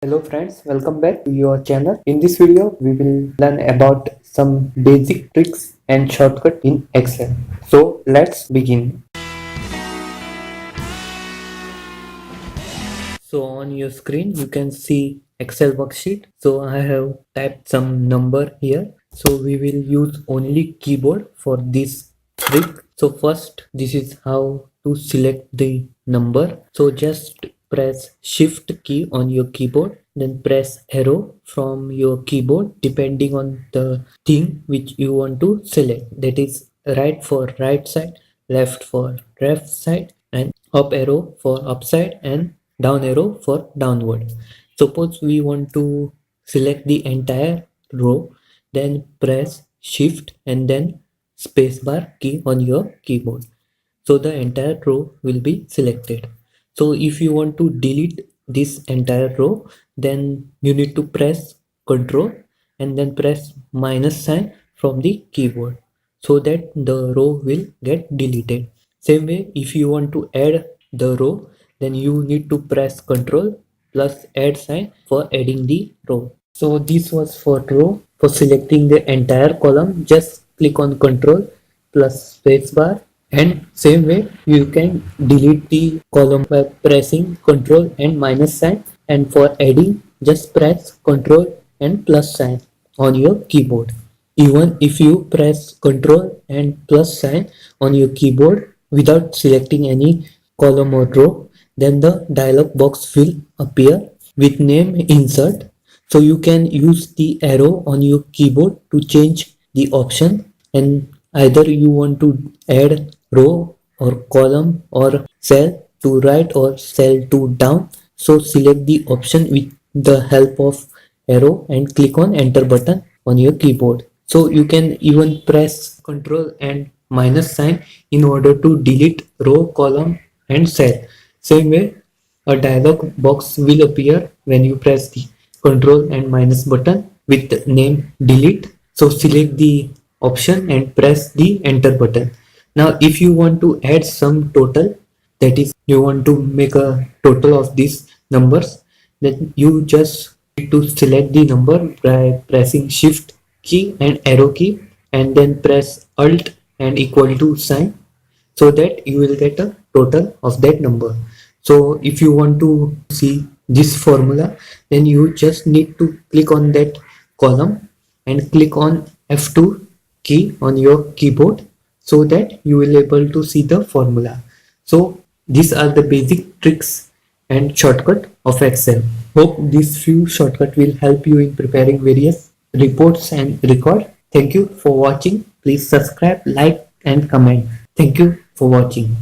Hello friends, welcome back to your channel. In this video, we will learn about some basic tricks and shortcut in Excel. So let's begin. So on your screen, you can see Excel worksheet. So I have typed some number here. So we will use only keyboard for this trick. So first, this is how to select the number. So just press shift key on your keyboard, then press arrow from your keyboard depending on the thing which you want to select. That is right for right side, left for left side, and up arrow for up side and down arrow for downward. Suppose we want to select the entire row, then press shift and then spacebar key on your keyboard. So the entire row will be selected. So if you want to delete this entire row, then you need to press Ctrl and then press minus sign from the keyboard so that the row will get deleted. Same way, if you want to add the row, then you need to press Ctrl plus add sign for adding the row. So this was for row. For selecting the entire column, just click on Ctrl plus spacebar, and same way you can delete the column by pressing Ctrl and minus sign, and for adding just press Ctrl and plus sign on your keyboard. Even if you press Ctrl and plus sign on your keyboard without selecting any column or row, then the dialog box will appear with name insert. So you can use the arrow on your keyboard to change the option, and either you want to add row or column or cell to right or cell to down. So select the option with the help of arrow and click on enter button on your keyboard. So you can even press Ctrl and minus sign in order to delete row, column and cell. Same way, a dialog box will appear when you press the Ctrl and minus button with the name delete. So select the option and press the enter button. Now if you want to add some total, that is you want to make a total of these numbers, then you just need to select the number by pressing shift key and arrow key and then press alt and equal to sign, so that you will get a total of that number. So if you want to see this formula, then you just need to click on that column and click on F2 key on your keyboard so that you will able to see the formula. So these are the basic tricks and shortcut of Excel. Hope these few shortcut will help you in preparing various reports and record. Thank you for watching. Please subscribe, like and comment. Thank you for watching.